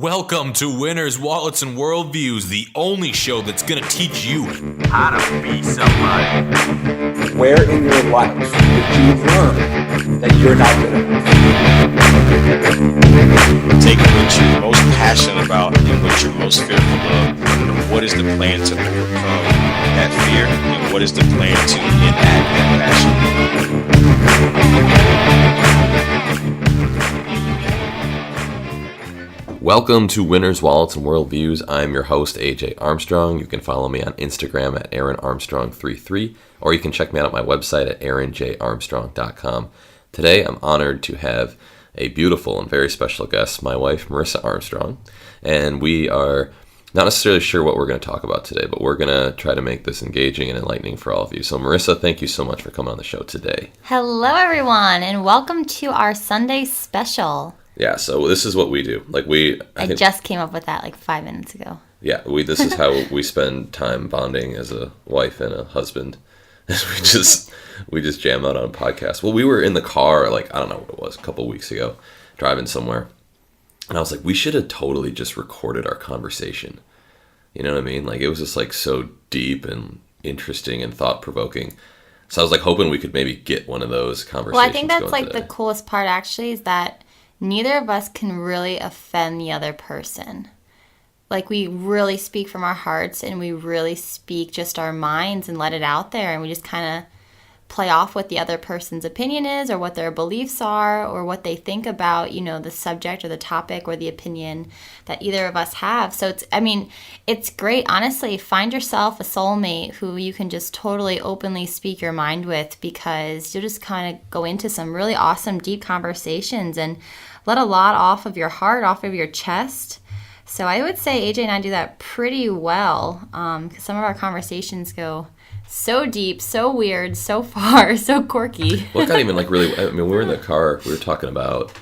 Welcome to Winners, Wallets, and Worldviews, the only show that's going to teach you how to be somebody. Where in your life did you learn that you're not good enough? Take what you're most passionate about and what you're most fearful of. And what is the plan to overcome that fear? And what is the plan to enact that passion? Welcome to Winners, Wallets, and Worldviews. I'm your host, AJ Armstrong. You can follow me on Instagram at AaronArmstrong33, or you can check me out at my website at AaronJArmstrong.com. Today, I'm honored to have a beautiful and very special guest, my wife, Marissa Armstrong. And we are not necessarily sure what we're going to talk about today, but we're going to try to make this engaging and enlightening for all of you. So, Marissa, thank you so much for coming on the show today. Hello, everyone, and welcome to our Sunday special. Yeah, so this is what we do. I just came up with that like 5 minutes ago. Yeah, this is how we spend time bonding as a wife and a husband. we just jam out on a podcast. Well, we were in the car, I don't know what it was, a couple weeks ago, driving somewhere. And I was like, we should have totally just recorded our conversation. You know what I mean? It was just so deep and interesting and thought-provoking. So I was hoping we could maybe get one of those conversations. Well, I think that's today. The coolest part actually is that neither of us can really offend the other person. We really speak from our hearts and we really speak just our minds and let it out there, and we just kind of play off what the other person's opinion is or what their beliefs are or what they think about, the subject or the topic or the opinion that either of us have. So it's great. Honestly, find yourself a soulmate who you can just totally openly speak your mind with, because you'll just kind of go into some really awesome, deep conversations and let a lot off of your heart, off of your chest. So I would say AJ and I do that pretty well, because some of our conversations go so deep, so weird, so far, so quirky. Well, it got even really, we were in the car, we were talking about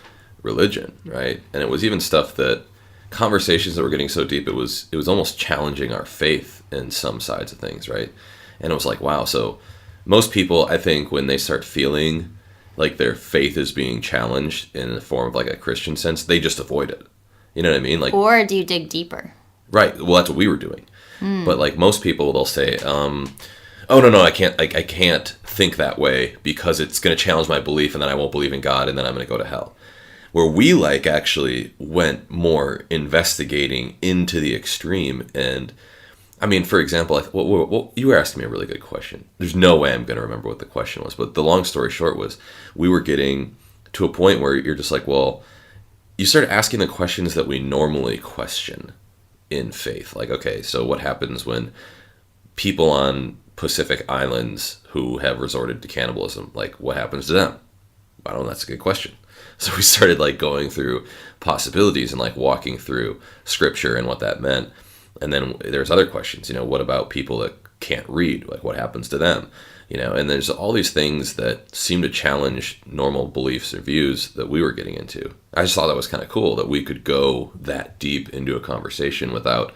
religion, right? And it was even stuff that, conversations that were getting so deep, it was almost challenging our faith in some sides of things, right? And it was wow, so most people, I think, when they start feeling like their faith is being challenged in the form of a Christian sense, they just avoid it. You know what I mean? Or do you dig deeper? Right. Well, that's what we were doing. But most people, they'll say, oh no, I can't think that way because it's going to challenge my belief, and then I won't believe in God, and then I'm going to go to hell. Where we actually went more investigating into the extreme. And for example, you were asking me a really good question. There's no way I'm going to remember what the question was, but the long story short was, we were getting to a point where you're just well, you start asking the questions that we normally question in faith. Okay, so what happens when people on Pacific Islands who have resorted to cannibalism, what happens to them? I don't know, that's a good question. So we started going through possibilities and walking through scripture and what that meant. And then there's other questions, what about people that can't read? What happens to them? And there's all these things that seem to challenge normal beliefs or views that we were getting into. I just thought that was kind of cool that we could go that deep into a conversation without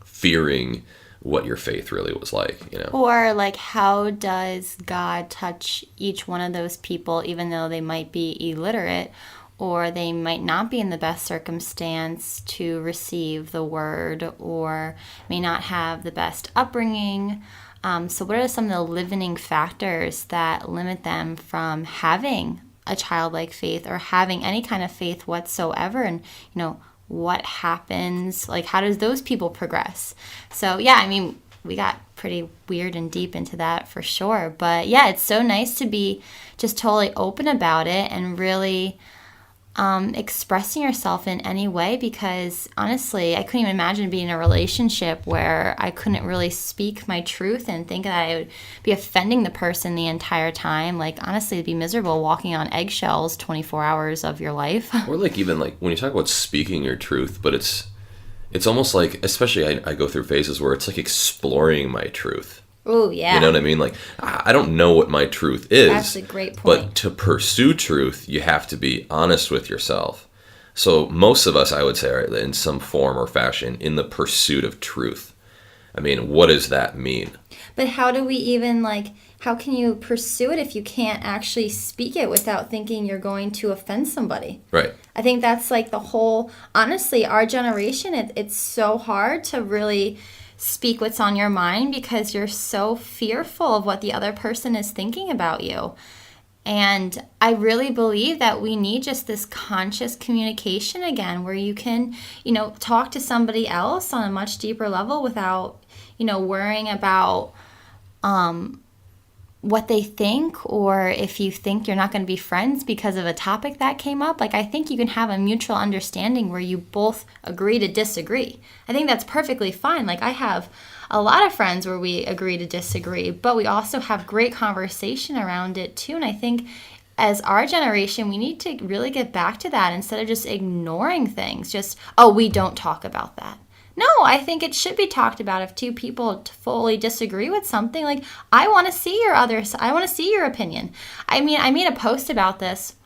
fearing what your faith really was like, Or how does God touch each one of those people, even though they might be illiterate or they might not be in the best circumstance to receive the word or may not have the best upbringing. So what are some of the limiting factors that limit them from having a childlike faith or having any kind of faith whatsoever? And, what happens? How does those people progress? So, yeah, we got pretty weird and deep into that for sure. But, yeah, it's so nice to be just totally open about it and really expressing yourself in any way, because honestly, I couldn't even imagine being in a relationship where I couldn't really speak my truth and think that I would be offending the person the entire time. Honestly, it'd be miserable walking on eggshells 24 hours of your life. Or even when you talk about speaking your truth, but it's almost especially I go through phases where it's exploring my truth. Oh, yeah. You know what I mean? I don't know what my truth is. That's a great point. But to pursue truth, you have to be honest with yourself. So most of us, I would say, are in some form or fashion in the pursuit of truth. I mean, what does that mean? But how do we even, like, how can you pursue it if you can't actually speak it without thinking you're going to offend somebody? Right. I think that's like the whole, honestly, our generation, it's so hard to really speak what's on your mind because you're so fearful of what the other person is thinking about you. And I really believe that we need just this conscious communication again, where you can, talk to somebody else on a much deeper level without, worrying about what they think, or if you think you're not going to be friends because of a topic that came up. Like, I think you can have a mutual understanding where you both agree to disagree. I think that's perfectly fine. Like, I have a lot of friends where we agree to disagree, but we also have great conversation around it too. And I think as our generation, we need to really get back to that instead of just ignoring things. Just, oh, we don't talk about that. No, I think it should be talked about. If two people fully disagree with something, like, I want to see I want to see your opinion. I mean, I made a post about this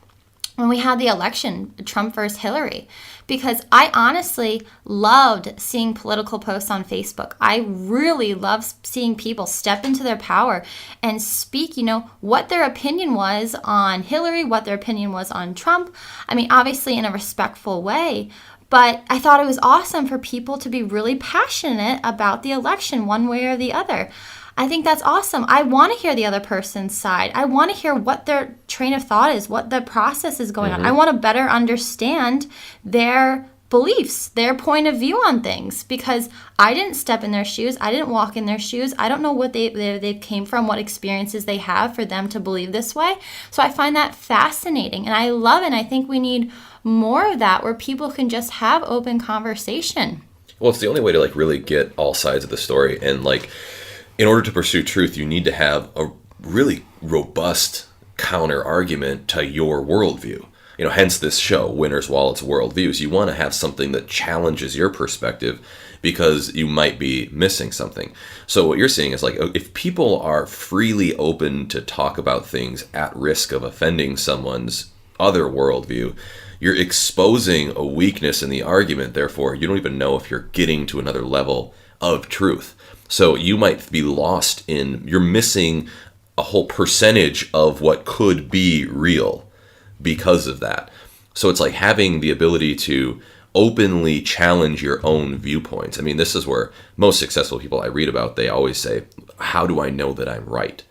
when we had the election, Trump versus Hillary, because I honestly loved seeing political posts on Facebook. I really love seeing people step into their power and speak, what their opinion was on Hillary, what their opinion was on Trump. I mean, obviously in a respectful way. But I thought it was awesome for people to be really passionate about the election one way or the other. I think that's awesome. I want to hear the other person's side. I want to hear what their train of thought is, what the process is going on. I want to better understand their beliefs, their point of view on things, because I didn't step in their shoes. I didn't walk in their shoes. I don't know what they came from, what experiences they have for them to believe this way. So I find that fascinating, and I love it. And I think we need more of that, where people can just have open conversation. Well, it's the only way to like really get all sides of the story. And like, in order to pursue truth, you need to have a really robust counter argument to your worldview. Hence this show, Winners, Wallets, Worldviews. You want to have something that challenges your perspective because you might be missing something. So what you're seeing is like, if people are freely open to talk about things at risk of offending someone's other worldview, you're exposing a weakness in the argument. Therefore, you don't even know if you're getting to another level of truth. So you might be lost you're missing a whole percentage of what could be real because of that. So it's like having the ability to openly challenge your own viewpoints. I mean, this is where most successful people I read about, they always say, how do I know that I'm right?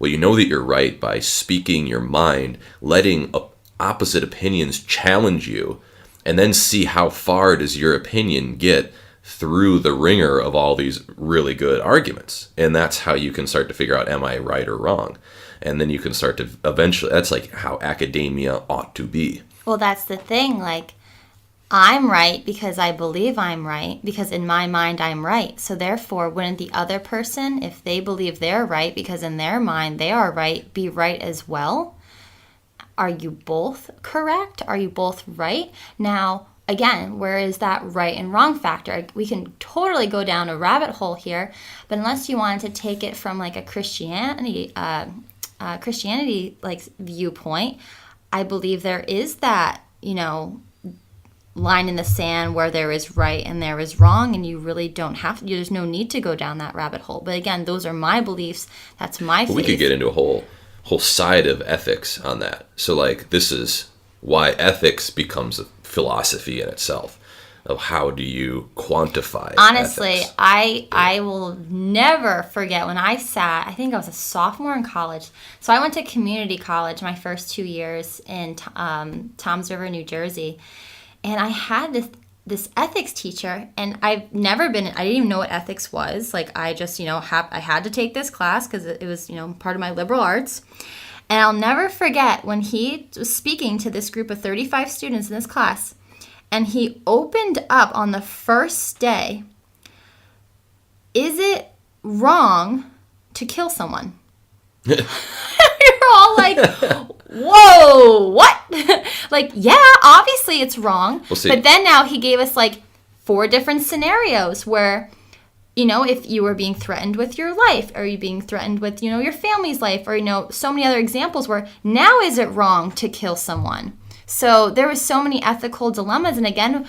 Well, you know that you're right by speaking your mind, letting opposite opinions challenge you, and then see how far does your opinion get through the ringer of all these really good arguments. And that's how you can start to figure out, am I right or wrong? And then you can start to eventually, that's like how academia ought to be. Well, that's the thing. Like, I'm right because I believe I'm right, because in my mind I'm right. So therefore, wouldn't the other person, if they believe they're right because in their mind they are right, be right as well? Are you both correct? Are you both right? Now, again, where is that right and wrong factor? We can totally go down a rabbit hole here, but unless you wanted to take it from like a Christianity like viewpoint, I believe there is that, line in the sand where there is right and there is wrong, and you really don't have to, there's no need to go down that rabbit hole. But again, those are my beliefs. That's my faith. We could get into a whole side of ethics on that. So like, this is why ethics becomes a philosophy in itself, of how do you quantify honestly ethics. I will never forget when I think I was a sophomore in college. So I went to community college my first 2 years in Toms River, New Jersey, and I had this ethics teacher, and I didn't even know what ethics was. Like, I just I had to take this class because it was part of my liberal arts. And I'll never forget when he was speaking to this group of 35 students in this class, and he opened up on the first day, is it wrong to kill someone? You're all like, whoa, what? Like, yeah, obviously it's wrong. We'll see. But then now he gave us like 4 different scenarios where, if you were being threatened with your life, or you being threatened with, your family's life, or, so many other examples where now is it wrong to kill someone? So there was so many ethical dilemmas. And again,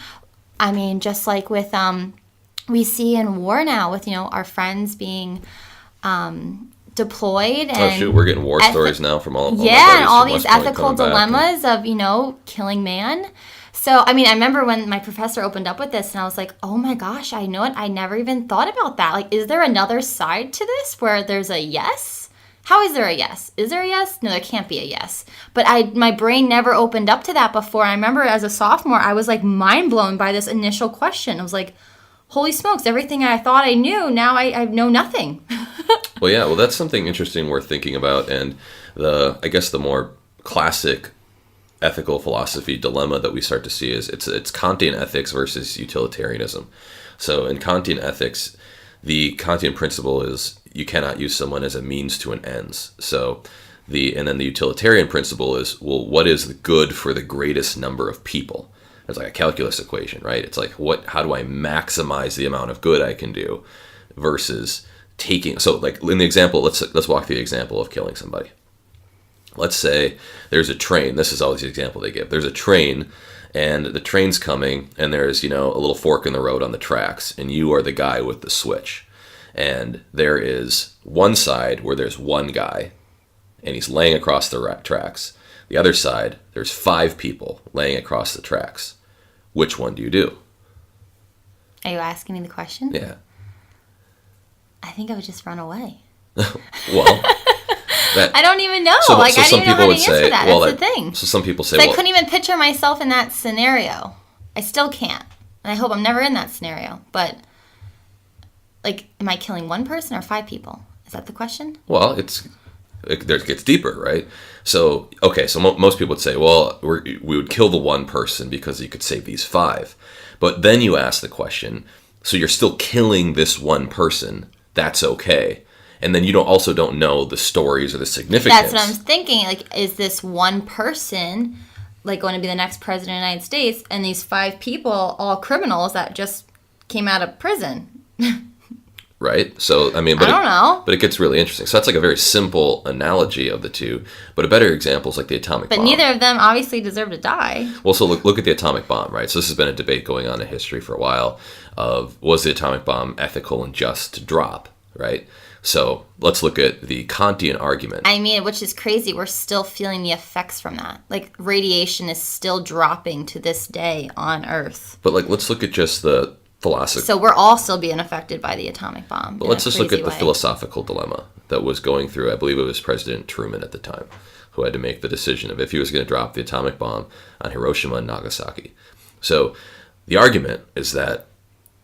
I mean, just like with we see in war now with, our friends being deployed. And oh shoot, we're getting war stories now from all my buddies and all from these West Point ethical coming back. dilemmas of, killing man. So, I remember when my professor opened up with this and I was like, oh my gosh, I know it. I never even thought about that. Like, is there another side to this where there's a yes? How is there a yes? Is there a yes? No, there can't be a yes. But my brain never opened up to that before. I remember as a sophomore, I was like mind blown by this initial question. I was like, holy smokes, everything I thought I knew, now I know nothing. Well, yeah, that's something interesting worth thinking about. And I guess the more classic ethical philosophy dilemma that we start to see is it's Kantian ethics versus utilitarianism. So in Kantian ethics, the Kantian principle is you cannot use someone as a means to an ends. So and then the utilitarian principle is, well, what is good for the greatest number of people? It's like a calculus equation, right? It's like how do I maximize the amount of good I can do versus taking. So like in the example, let's walk through the example of killing somebody. Let's say there's a train. This is always the example they give. There's a train, and the train's coming, and there's, a little fork in the road on the tracks, and you are the guy with the switch. And there is one side where there's one guy, and he's laying across the tracks. The other side, there's 5 people laying across the tracks. Which one do you do? Are you asking me the question? Yeah. I think I would just run away. Well... I don't even know. So I some don't even know people how to would answer say, that. well, That's the thing. So some people say, I couldn't even picture myself in that scenario. I still can't. And I hope I'm never in that scenario. But, am I killing one person or 5 people? Is that the question? Well, it gets deeper, right? So, okay, so most people would say, well, we would kill the one person because you could save these 5. But then you ask the question, so you're still killing this one person. That's okay. And then you also don't know the stories or the significance. That's what I'm thinking. Is this one person, going to be the next president of the United States, and these 5 people all criminals that just came out of prison? Right? So, I don't know. But it gets really interesting. So that's a very simple analogy of the two. But a better example is the atomic bomb. But neither of them obviously deserve to die. Well, so look at the atomic bomb, right? So this has been a debate going on in history for a while of, was the atomic bomb ethical and just to drop, right? So let's look at the Kantian argument. Which is crazy. We're still feeling the effects from that. Radiation is still dropping to this day on Earth. But let's look at just the philosophy. So we're all still being affected by the atomic bomb. But let's just look at the philosophical dilemma that was going through, I believe it was President Truman at the time, who had to make the decision of if he was going to drop the atomic bomb on Hiroshima and Nagasaki. So the argument is that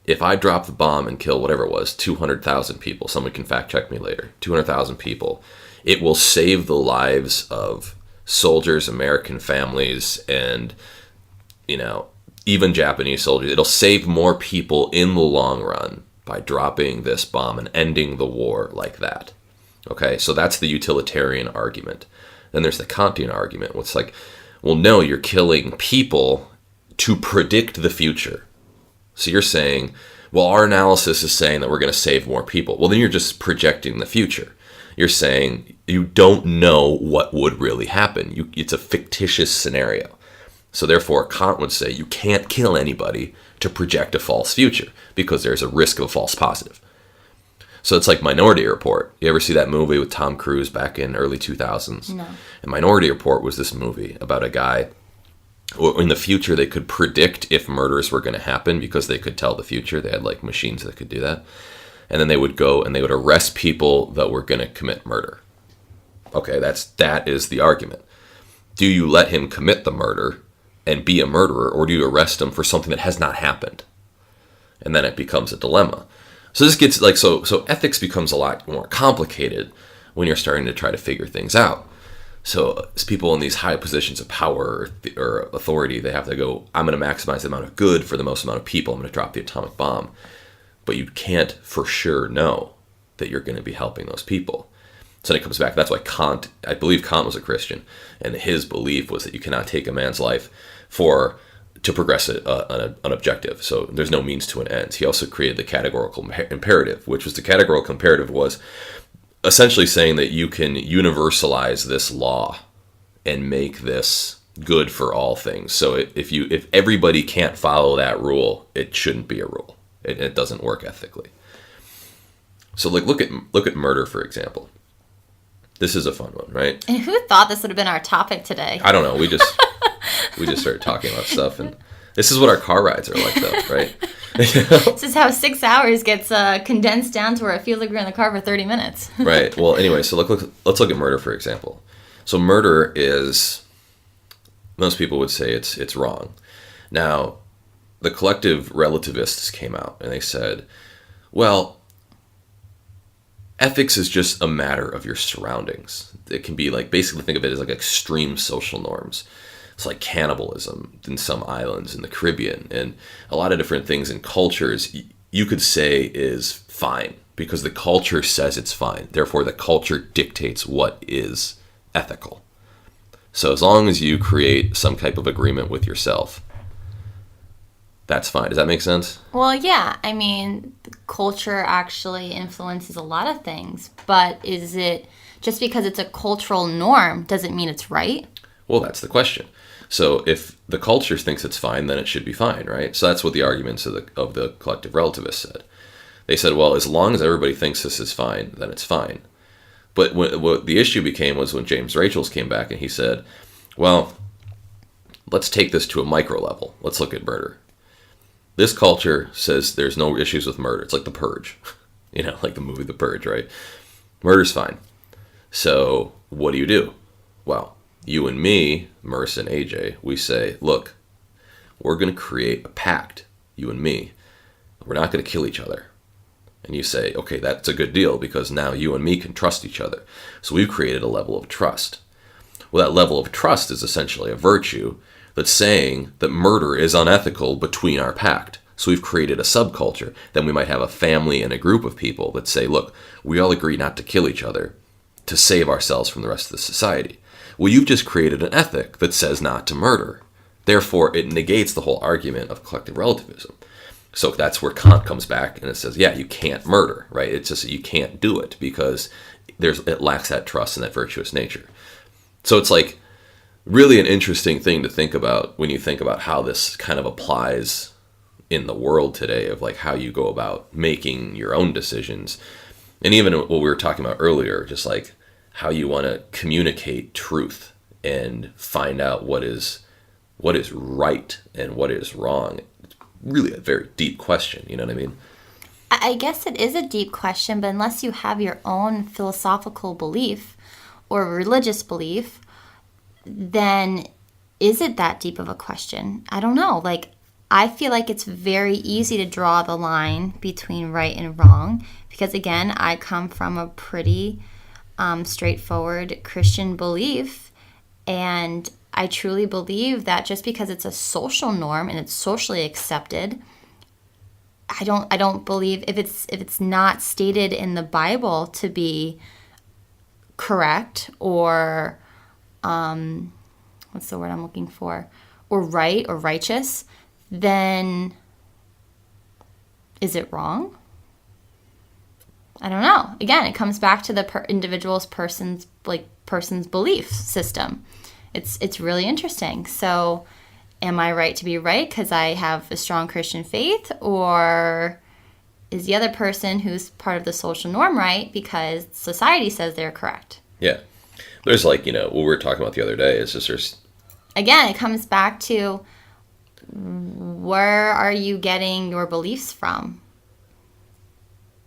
if I drop the bomb and kill whatever it was, 200,000 people, someone can fact check me later, 200,000 people, it will save the lives of soldiers, American families, and, even Japanese soldiers. It'll save more people in the long run by dropping this bomb and ending the war like that. Okay, so that's the utilitarian argument. Then there's the Kantian argument, where it's well, no, you're killing people to predict the future. So you're saying, well, our analysis is saying that we're going to save more people. Well, then you're just projecting the future. You're saying you don't know what would really happen. It's a fictitious scenario. So therefore, Kant would say you can't kill anybody to project a false future because there's a risk of a false positive. So it's like Minority Report. You ever see that movie with Tom Cruise back in early 2000s? No. And Minority Report was this movie about a guy. In the future, they could predict if murders were going to happen because they could tell the future. They had machines that could do that. And then they would go and they would arrest people that were going to commit murder. Okay, that is the argument. Do you let him commit the murder and be a murderer, or do you arrest him for something that has not happened? And then it becomes a dilemma. So this gets so ethics becomes a lot more complicated when you're starting to try to figure things out. So as people in these high positions of power or authority, they have to go, I'm going to maximize the amount of good for the most amount of people. I'm going to drop the atomic bomb. But you can't for sure know that you're going to be helping those people. So then it comes back. That's why I believe Kant was a Christian, and his belief was that you cannot take a man's life to progress an objective. So there's no means to an end. He also created the categorical imperative, which was the categorical imperative was essentially saying that you can universalize this law and make this good for all things. So if everybody can't follow that rule, it shouldn't be a rule. It doesn't work ethically. So like look at murder, for example. This is a fun one, right? And who thought this would have been our topic today? I don't know. We just started talking about stuff, and this is what our car rides are like, though, right? This is how 6 hours gets condensed down to where it feels like we're in the car for 30 minutes. Right. Well, anyway, so let's look at murder, for example. So murder is, most people would say it's wrong. Now, the collective relativists came out and they said, well, ethics is just a matter of your surroundings. It can be like, basically think of it as like extreme social norms. It's like cannibalism in some islands in the Caribbean, and a lot of different things in cultures you could say is fine because the culture says it's fine. Therefore, the culture dictates what is ethical. So as long as you create some type of agreement with yourself, that's fine. Does that make sense? Well, yeah. I mean, culture actually influences a lot of things, but is it just because it's a cultural norm doesn't mean it's right? Well, that's the question. So if the culture thinks it's fine, then it should be fine, right? So that's what the arguments of the collective relativists said. They said, well, as long as everybody thinks this is fine, then it's fine. But what the issue became was when James Rachels came back and he said, well, let's take this to a micro level. Let's look at murder. This culture says there's no issues with murder. It's like The Purge, like the movie The Purge, right? Murder's fine. So what do? Well, you and me, Marissa and AJ, we say, look, we're going to create a pact, you and me. We're not going to kill each other. And you say, okay, that's a good deal because now you and me can trust each other. So we've created a level of trust. Well, that level of trust is essentially a virtue that's saying that murder is unethical between our pact. So we've created a subculture. Then we might have a family and a group of people that say, look, we all agree not to kill each other to save ourselves from the rest of the society. Well, you've just created an ethic that says not to murder. Therefore, it negates the whole argument of collective relativism. So that's where Kant comes back and it says, yeah, you can't murder, right? It's just that you can't do it because it lacks that trust and that virtuous nature. So it's like really an interesting thing to think about when you think about how this kind of applies in the world today of like how you go about making your own decisions. And even what we were talking about earlier, just like how you want to communicate truth and find out what is right and what is wrong. It's really a very deep question, you know what I mean? I guess it is a deep question, but unless you have your own philosophical belief or religious belief, then is it that deep of a question? I don't know. Like, I feel like it's very easy to draw the line between right and wrong because, again, I come from a pretty straightforward Christian belief, and I truly believe that just because it's a social norm and it's socially accepted, I don't believe if it's not stated in the Bible to be correct or what's the word I'm looking for, or right or righteous, then is it wrong? I don't know. Again, it comes back to the person's belief system. It's really interesting. So, am I right to be right because I have a strong Christian faith, or is the other person who's part of the social norm right because society says they're correct? Yeah. There's like, what we were talking about the other day is just there's... Again, it comes back to where are you getting your beliefs from?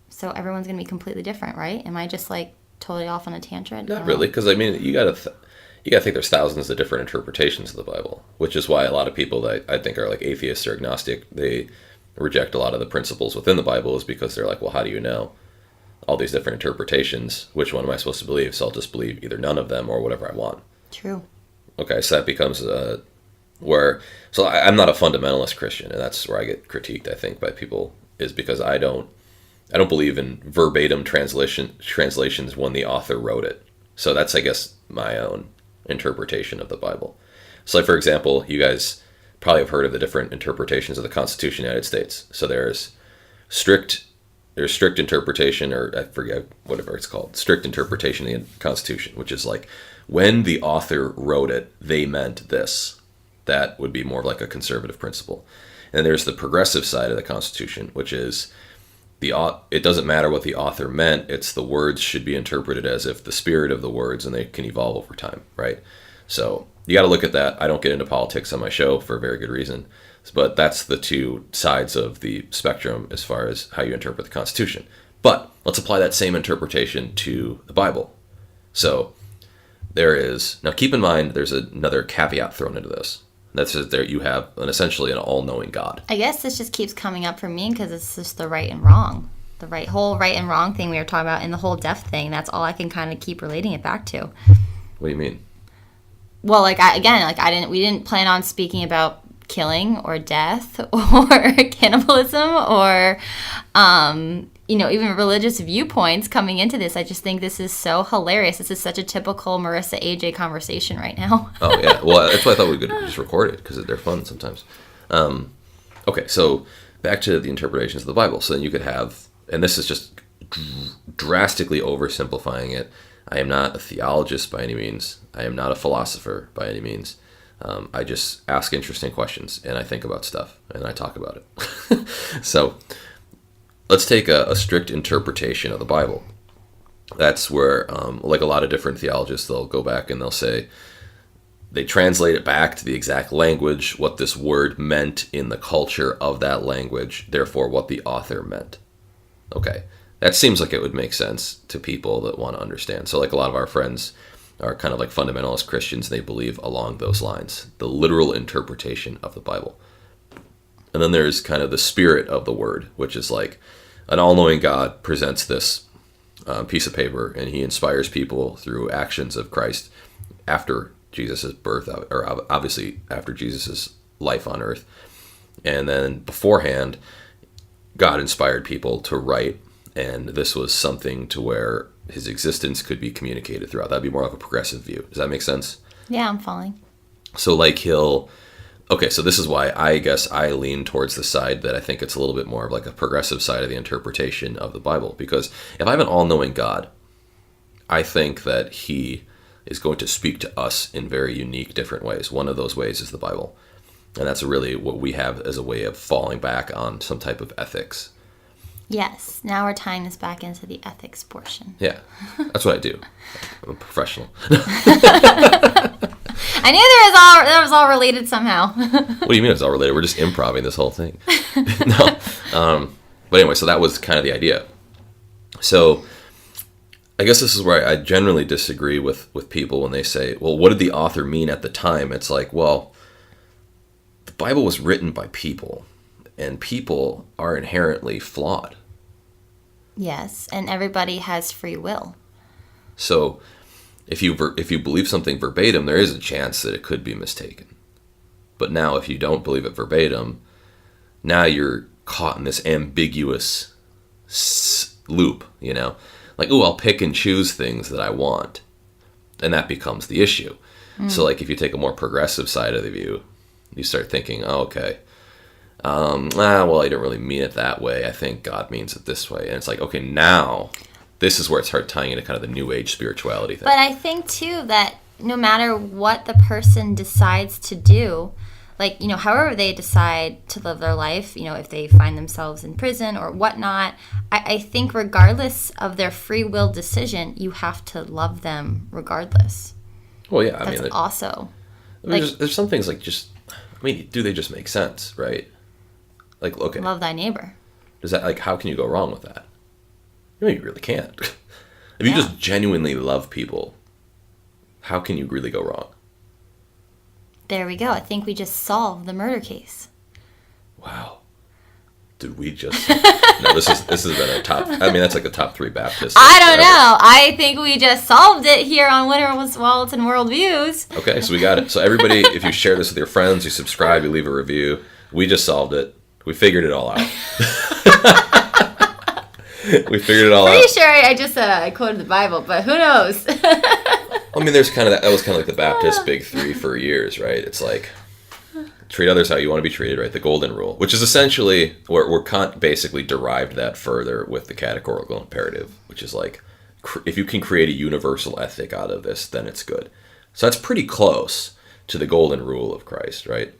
So everyone's going to be completely different, right? Am I just like totally off on a tangent? Not really, because I mean, you got to think there's thousands of different interpretations of the Bible, which is why a lot of people that I think are like atheists or agnostic, they reject a lot of the principles within the Bible is because they're like, well, how do you know all these different interpretations? Which one am I supposed to believe? So I'll just believe either none of them or whatever I want. True. Okay, so that becomes so I'm not a fundamentalist Christian, and that's where I get critiqued, I think, by people, is because I don't believe in verbatim translations when the author wrote it. So that's, I guess, my own interpretation of the Bible. So, like, for example, you guys probably have heard of the different interpretations of the Constitution of the United States. So there's strict interpretation, or I forget whatever it's called, strict interpretation of the Constitution, which is like when the author wrote it, they meant this. That would be more like a conservative principle. And there's the progressive side of the Constitution, which is it doesn't matter what the author meant. It's the words should be interpreted as if the spirit of the words, and they can evolve over time, right? So you got to look at that. I don't get into politics on my show for a very good reason, but that's the two sides of the spectrum as far as how you interpret the Constitution. But let's apply that same interpretation to the Bible. So now keep in mind, there's another caveat thrown into this. That's that there you have essentially an all-knowing God. I guess this just keeps coming up for me because it's just the right and wrong. The whole right and wrong thing we were talking about, and the whole death thing. That's all I can kind of keep relating it back to. What do you mean? Well, we didn't plan on speaking about killing or death or cannibalism or even religious viewpoints coming into this. I just think this is so hilarious. This is such a typical Marissa AJ conversation right now. Oh yeah, well that's why I thought we could just record it because they're fun sometimes. Okay, so back to the interpretations of the Bible. So then you could have, and this is just drastically oversimplifying it. I am not a theologist by any means. I am not a philosopher by any means. I just ask interesting questions and I think about stuff and I talk about it. So let's take a strict interpretation of the Bible. That's where, like a lot of different theologists, they'll go back and they'll say, they translate it back to the exact language, what this word meant in the culture of that language, therefore what the author meant. Okay, that seems like it would make sense to people that want to understand. So like a lot of our friends are kind of like fundamentalist Christians, and they believe along those lines, the literal interpretation of the Bible. And then there's kind of the spirit of the word, which is like an all-knowing God presents this piece of paper, and he inspires people through actions of Christ after Jesus' birth, or obviously after Jesus' life on earth. And then beforehand, God inspired people to write, and this was something to where his existence could be communicated throughout. That'd be more like a progressive view. Does that make sense? Yeah, I'm following. So like okay, so this is why I guess I lean towards the side that I think it's a little bit more of like a progressive side of the interpretation of the Bible. Because if I have an all-knowing God, I think that he is going to speak to us in very unique, different ways. One of those ways is the Bible. And that's really what we have as a way of falling back on some type of ethics. Yes, now we're tying this back into the ethics portion. Yeah, that's what I do. I'm a professional. I knew that was all related somehow. What do you mean it's all related? We're just improvising this whole thing. No. But anyway, so that was kind of the idea. So I guess this is where I generally disagree with people when they say, well, what did the author mean at the time? It's like, well, the Bible was written by people, and people are inherently flawed. Yes, and everybody has free will. So if you believe something verbatim, there is a chance that it could be mistaken. But now if you don't believe it verbatim, now you're caught in this ambiguous loop, you know? Like, oh, I'll pick and choose things that I want. And that becomes the issue. So like if you take a more progressive side of the view, you start thinking, oh, okay, well, I didn't really mean it that way. I think God means it this way. And it's like, okay, now this is where it starts tying into kind of the New Age spirituality thing. But I think, too, that no matter what the person decides to do, like, you know, however they decide to live their life, you know, if they find themselves in prison or whatnot, I think regardless of their free will decision, you have to love them regardless. Well, yeah, That's also... there's some things like just, do they just make sense, right? Like, okay. Love thy neighbor. Does that, like, how can you go wrong with that? You really can't. If you just genuinely love people, how can you really go wrong? There we go. I think we just solved the murder case. Wow. Did we just... No, this has been a top... that's like a top 3 Baptist. I don't know. I think we just solved it here on Winners, Wallets, and Worldviews. Okay, so we got it. So everybody, if you share this with your friends, you subscribe, you leave a review, we just solved it. We figured it all out. We figured it all out. Pretty sure I just said I quoted the Bible, but who knows? There's kind of that was kind of like the Baptist big 3 for years, right? It's like, treat others how you want to be treated, right? The golden rule, which is essentially where Kant basically derived that further with the categorical imperative, which is like, if you can create a universal ethic out of this, then it's good. So that's pretty close to the golden rule of Christ, right?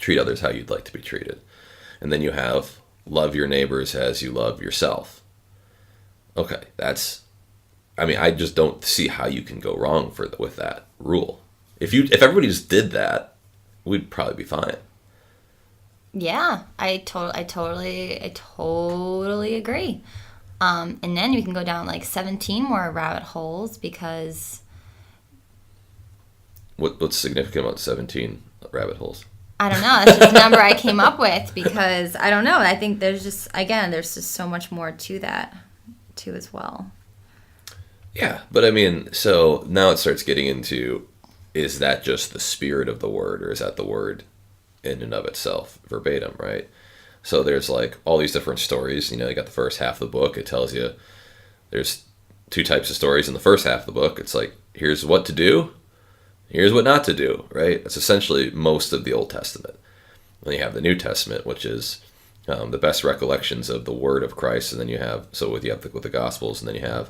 treat others how you'd like to be treated. And then you have love your neighbors as you love yourself. Okay, I just don't see how you can go wrong with that rule. If everybody just did that, we'd probably be fine. Yeah, I totally agree. And then we can go down like 17 more rabbit holes because... What's significant about 17 rabbit holes? I don't know. That's just a number I came up with because I don't know. I think there's just so much more to that too as well. Yeah, but I mean, so now it starts getting into, is that just the spirit of the word, or is that the word in and of itself, verbatim, right? So there's like all these different stories. You got the first half of the book. It tells you there's two types of stories in the first half of the book. It's like, here's what to do, here's what not to do, right? It's essentially most of the Old Testament. Then you have the New Testament, which is the best recollections of the word of Christ. And then you have with the Gospels, and then you have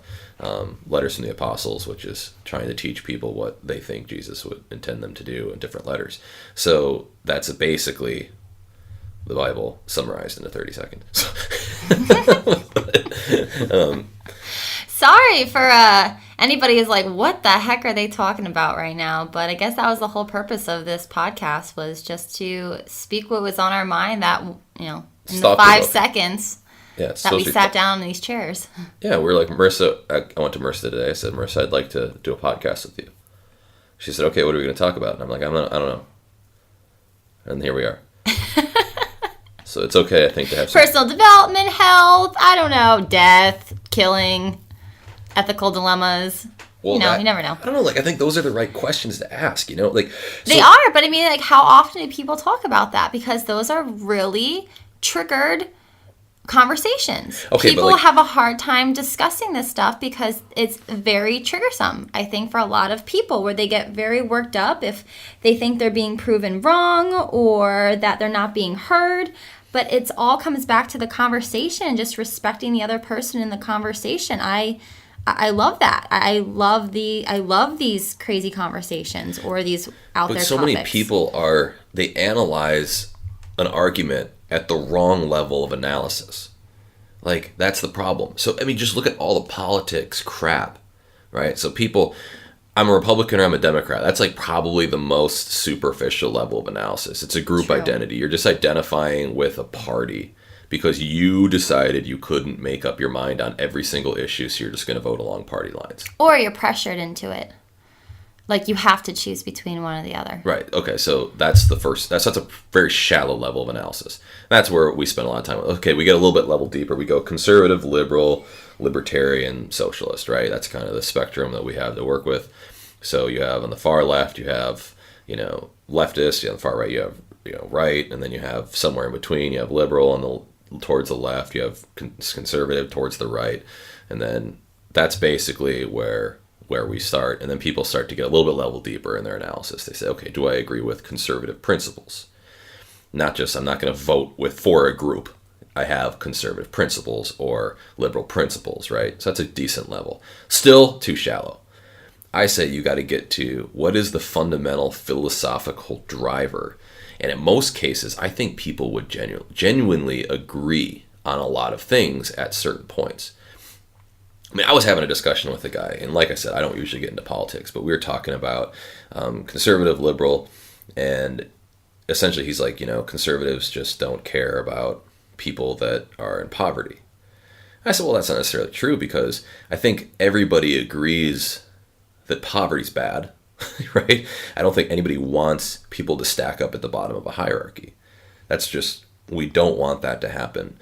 letters from the apostles, which is trying to teach people what they think Jesus would intend them to do in different letters. So that's basically the Bible summarized into 30 seconds. Sorry for anybody who's like, what the heck are they talking about right now? But I guess that was the whole purpose of this podcast, was just to speak what was on our mind that, in the 5 seconds that we sat down in these chairs. Yeah, we're like, Marissa, I went to Marissa today. I said, Marissa, I'd like to do a podcast with you. She said, okay, what are we going to talk about? And I'm like, I don't know. And here we are. So it's okay, I think, to have some... Personal development, health, I don't know, death, killing, ethical dilemmas. Well, you never know. I don't know, I think those are the right questions to ask, They are, but I mean, how often do people talk about that? Because those are really triggered conversations. Okay, people have a hard time discussing this stuff because it's very triggersome, I think, for a lot of people, where they get very worked up if they think they're being proven wrong or that they're not being heard. But it all comes back to the conversation and just respecting the other person in the conversation. I love that. I love these crazy conversations or these out there topics. But so many people they analyze an argument at the wrong level of analysis. That's the problem. So, I mean, just look at all the politics crap, right? So people, I'm a Republican or I'm a Democrat. That's probably the most superficial level of analysis. It's a group identity. You're just identifying with a party because you decided you couldn't make up your mind on every single issue, so you're just going to vote along party lines. Or you're pressured into it. You have to choose between one or the other. Right. Okay. So that's the first. That's a very shallow level of analysis. That's where we spend a lot of time. Okay, we get a little bit level deeper. We go conservative, liberal, libertarian, socialist. Right. That's kind of the spectrum that we have to work with. So you have on the far left, you have leftists. On the far right, you have right, and then you have somewhere in between. You have liberal, and towards the left, you have conservative towards the right, and then that's basically where we start. And then people start to get a little bit level deeper in their analysis. They say, okay, do I agree with conservative principles? Not just, I'm not going to vote for a group. I have conservative principles or liberal principles, right? So that's a decent level. Still too shallow. I say you got to get to what is the fundamental philosophical driver. And in most cases, I think people would genuinely agree on a lot of things at certain points. I mean, I was having a discussion with a guy, and like I said, I don't usually get into politics, but we were talking about conservative, liberal, and essentially he's like, conservatives just don't care about people that are in poverty. I said, well, that's not necessarily true, because I think everybody agrees that poverty's bad, right? I don't think anybody wants people to stack up at the bottom of a hierarchy. That's just, we don't want that to happen.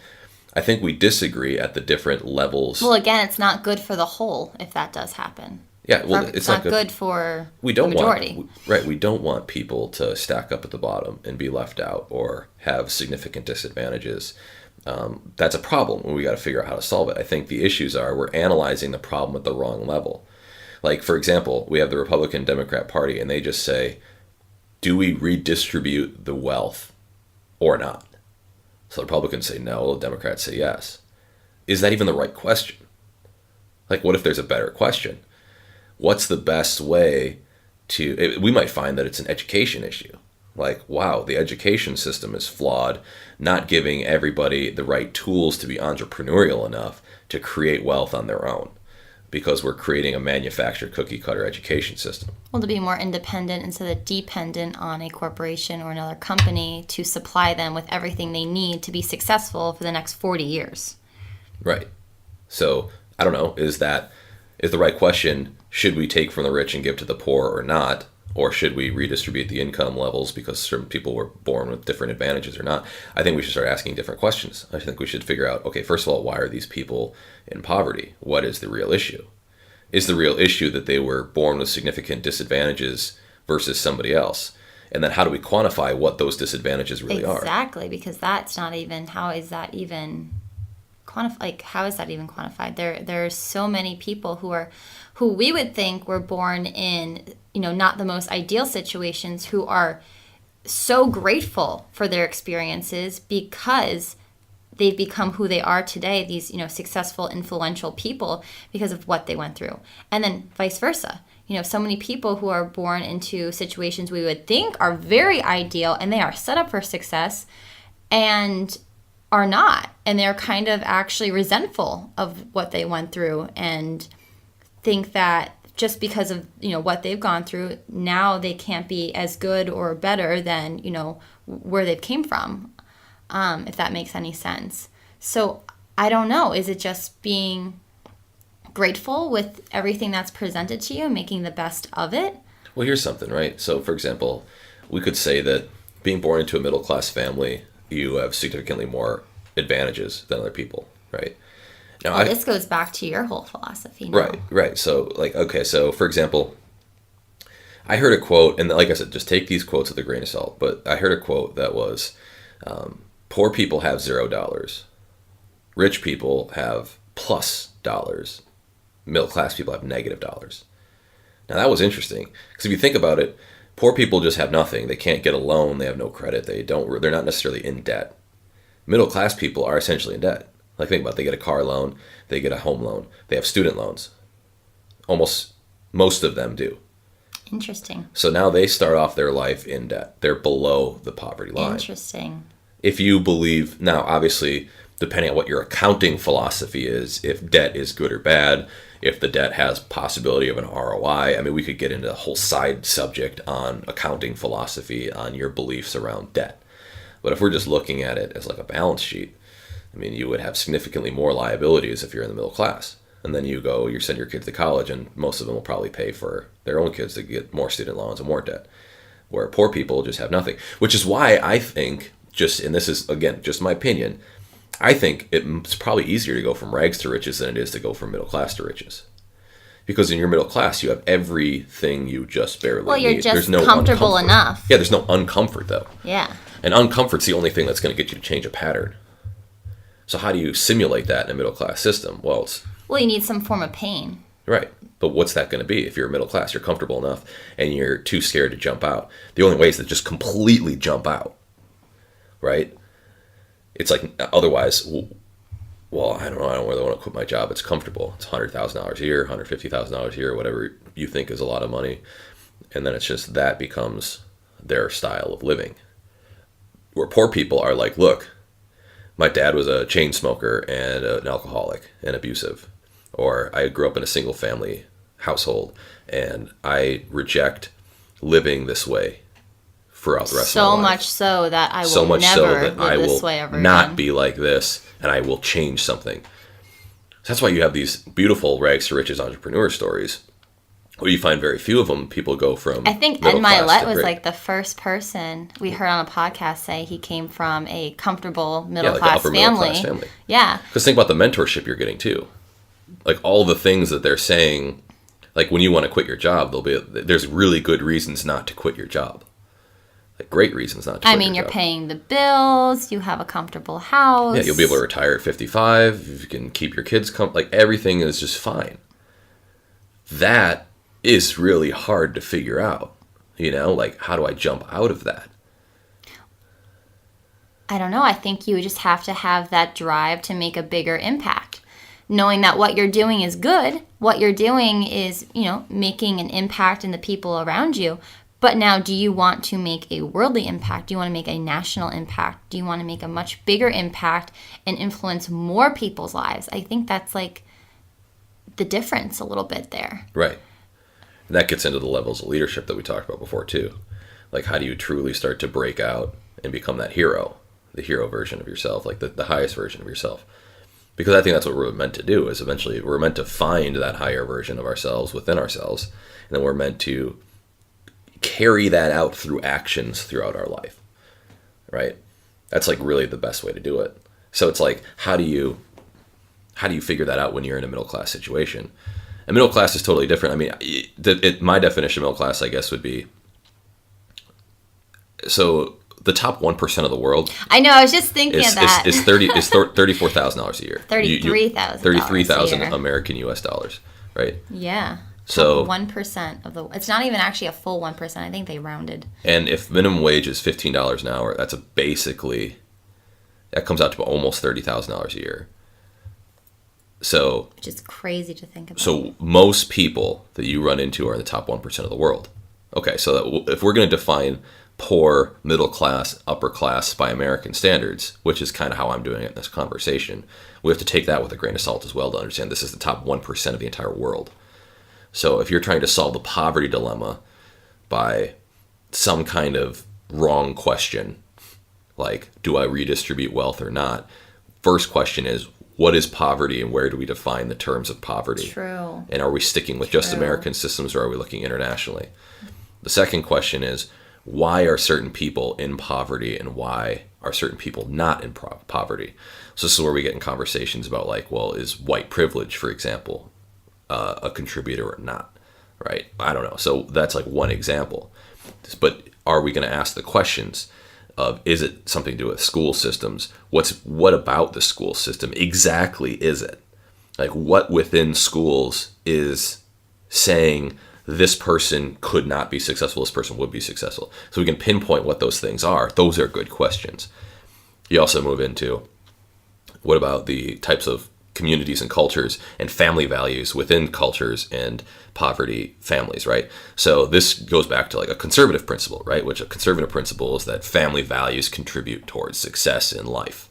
I think we disagree at the different levels. Well, again, it's not good for the whole if that does happen. Yeah, well, it's not good for the majority. We don't want people to stack up at the bottom and be left out or have significant disadvantages. That's a problem, and we got to figure out how to solve it. I think the issues are we're analyzing the problem at the wrong level. For example, we have the Republican Democrat Party, and they just say, do we redistribute the wealth or not? So the Republicans say no, the Democrats say yes. Is that even the right question? What if there's a better question? What's the best way we might find that it's an education issue. Like, wow, the education system is flawed, not giving everybody the right tools to be entrepreneurial enough to create wealth on their own, because we're creating a manufactured cookie cutter education system. Well, to be more independent instead of dependent on a corporation or another company to supply them with everything they need to be successful for the next 40 years. Right. So, I don't know, is the right question, should we take from the rich and give to the poor or not? Or should we redistribute the income levels because certain people were born with different advantages or not? I think we should start asking different questions. I think we should figure out, okay, first of all, why are these people in poverty? What is the real issue? Is the real issue that they were born with significant disadvantages versus somebody else? And then how do we quantify what those disadvantages really are? Exactly, because that's not even, how is that even quantified? There are so many people who we would think were born in, not the most ideal situations, who are so grateful for their experiences because they've become who they are today, these, successful, influential people because of what they went through. And then vice versa. So many people who are born into situations we would think are very ideal and they are set up for success and are not. And they're kind of actually resentful of what they went through and think that just because of, what they've gone through, now they can't be as good or better than, where they've came from, if that makes any sense. So I don't know. Is it just being grateful with everything that's presented to you, making the best of it? Well, here's something, right? So, for example, we could say that being born into a middle-class family, you have significantly more advantages than other people, right? Now, this goes back to your whole philosophy now. Right. So, so for example, I heard a quote, and like I said, just take these quotes with a grain of salt, but I heard a quote that was, poor people have $0. Rich people have $+. Middle-class people have $-. Now, that was interesting, because if you think about it, poor people just have nothing. They can't get a loan. They have no credit. They're not necessarily in debt. Middle-class people are essentially in debt. Like, think about it. They get a car loan. They get a home loan. They have student loans. Most of them do. Interesting. So now they start off their life in debt. They're below the poverty line. Interesting. If you believe, now obviously, depending on what your accounting philosophy is, if debt is good or bad, if the debt has possibility of an ROI, I mean, we could get into a whole side subject on accounting philosophy, on your beliefs around debt. But if we're just looking at it as like a balance sheet, I mean, you would have significantly more liabilities if you're in the middle class. And then you send your kids to college, and most of them will probably pay for their own kids to get more student loans and more debt. Where poor people just have nothing. Which is why I think, and this is, again, just my opinion, I think it's probably easier to go from rags to riches than it is to go from middle class to riches. Because in your middle class, you have everything you just barely need. Well, you're need. just There's no comfortable uncomfort. enough. Yeah, there's no uncomfort, though. Yeah. And uncomfort's the only thing that's going to get you to change a pattern. So how do you simulate that in a middle class system? Well, you need some form of pain. Right. But what's that going to be? If you're middle class, you're comfortable enough, and you're too scared to jump out. The only way is to just completely jump out. Right? It's like, otherwise, well, I don't know. I don't really want to quit my job. It's comfortable. It's $100,000 a year, $150,000 a year, whatever you think is a lot of money. And then it's just that becomes their style of living. Where poor people are like, look, my dad was a chain smoker and an alcoholic and abusive. Or I grew up in a single family household and I reject living this way throughout the rest of my life. So much so that I will never live this way ever not again. Be like this, and I will change something. So that's why you have these beautiful rags to riches entrepreneur stories, where you find very few of them. People go from I think Ed Milet was like the first person we heard on a podcast say he came from a comfortable middle-class family. Yeah. Because think about the mentorship you're getting too. Like all the things that they're saying, like when you want to quit your job, there's really good reasons not to quit your job. Like great reasons not to quit your job. You're paying the bills, you have a comfortable house. Yeah, you'll be able to retire at 55, you can keep your kids like everything is just fine. That is really hard to figure out. Like how do I jump out of that? I don't know. I think you just have to have that drive to make a bigger impact. Knowing that what you're doing is good, what you're doing is, making an impact in the people around you, But now, do you want to make a worldly impact? Do you want to make a national impact? Do you want to make a much bigger impact and influence more people's lives? I think that's like the difference a little bit there. Right. And that gets into the levels of leadership that we talked about before too. Like, how do you truly start to break out and become that hero, the hero version of yourself, like the highest version of yourself? Because I think that's what we're meant to do, is eventually we're meant to find that higher version of ourselves within ourselves. And then we're meant to carry that out through actions throughout our life, right? That's like really the best way to do it. So it's like, how do you figure that out when you're in a middle class situation? A middle class is totally different. I mean, my definition of middle class, I guess, would be, so the top 1% of the world. I know. I was just thinking of that. Is $34,000 a year. $33,000. $33,000 American US dollars, right? Yeah. So 1% of the. It's not even actually a full 1%. I think they rounded. And if minimum wage is $15 an hour, that comes out to almost $30,000 a year. So, which is crazy to think about. So most people that you run into are in the top 1% of the world. Okay, so if we're going to define poor, middle class, upper class by American standards, which is kind of how I'm doing it in this conversation, we have to take that with a grain of salt as well to understand this is the top 1% of the entire world. So if you're trying to solve the poverty dilemma by some kind of wrong question, like, do I redistribute wealth or not? First question is, what is poverty and where do we define the terms of poverty? True. And are we sticking with just American systems or are we looking internationally? The second question is, why are certain people in poverty and why are certain people not in poverty? So this is where we get in conversations about, like, well, is white privilege, for example, a contributor or not, right? I don't know. So that's like one example. But are we going to ask the questions of, is it something to do with school systems? What about the school system exactly is it? Like, what within schools is saying this person could not be successful, this person would be successful? So we can pinpoint what those things are. Those are good questions. You also move into, what about the types of communities and cultures and family values within cultures and poverty families, right? So this goes back to like a conservative principle, right? Which a conservative principle is that family values contribute towards success in life.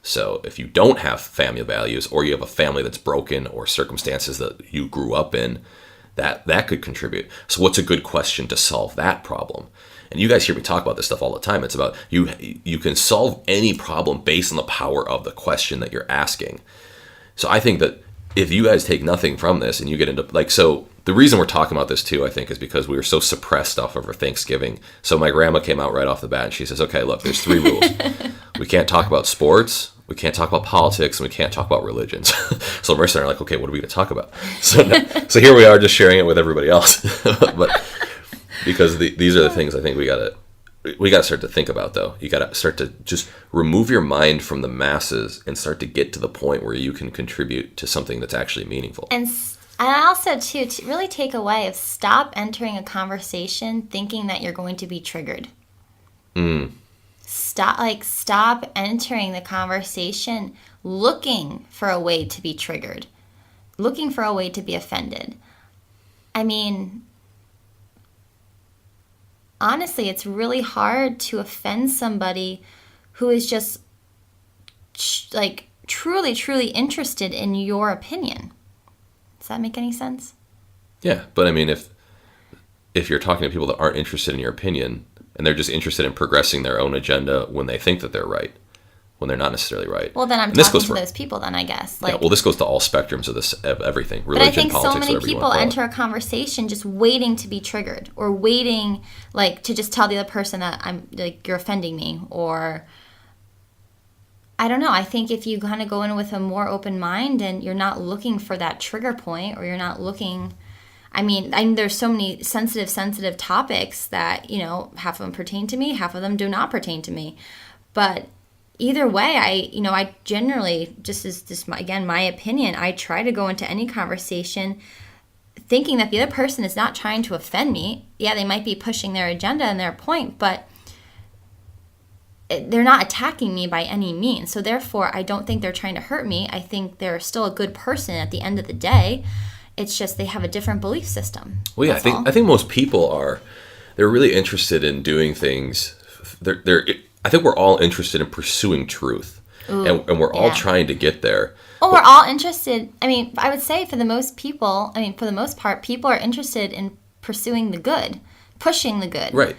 So if you don't have family values, or you have a family that's broken, or circumstances that you grew up in, that could contribute. So what's a good question to solve that problem? And you guys hear me talk about this stuff all the time. It's about you can solve any problem based on the power of the question that you're asking. So I think that if you guys take nothing from this and you get into, like, so the reason we're talking about this too, I think, is because we were so suppressed off of our Thanksgiving. So my grandma came out right off the bat and she says, okay, look, there's 3 rules. We can't talk about sports, we can't talk about politics, and we can't talk about religions. So Marissa and I are like, okay, what are we going to talk about? So here we are just sharing it with everybody else. But because these are the things I think we got to start to think about, though. You got to start to just remove your mind from the masses and start to get to the point where you can contribute to something that's actually meaningful. And also, too, to really take away of stop entering a conversation thinking that you're going to be triggered. Stop entering the conversation looking for a way to be triggered, looking for a way to be offended. I mean, honestly, it's really hard to offend somebody who is just like truly, truly interested in your opinion. Does that make any sense? Yeah, but I mean, if you're talking to people that aren't interested in your opinion and they're just interested in progressing their own agenda when they think that they're right, when they're not necessarily right. Well, then I'm talking to those people then, I guess. Like, yeah, well, this goes to all spectrums of everything. Religion, but I think politics, so many people enter a conversation just waiting to be triggered, or waiting, like, to just tell the other person that you're offending me, or I don't know. I think if you kind of go in with a more open mind and you're not looking for that trigger point, or you're not looking, I mean, there's so many sensitive topics that, half of them pertain to me, half of them do not pertain to me. But either way, I generally, just as this, again, my opinion, I try to go into any conversation thinking that the other person is not trying to offend me. Yeah, they might be pushing their agenda and their point, but they're not attacking me by any means. So therefore, I don't think they're trying to hurt me. I think they're still a good person at the end of the day. It's just they have a different belief system. Well, yeah, I think most people are. they're really interested in doing things. I think we're all interested in pursuing truth, and we're all trying to get there. Well, we're all interested. I mean, I would say for the most part, people are interested in pursuing the good, pushing the good. Right.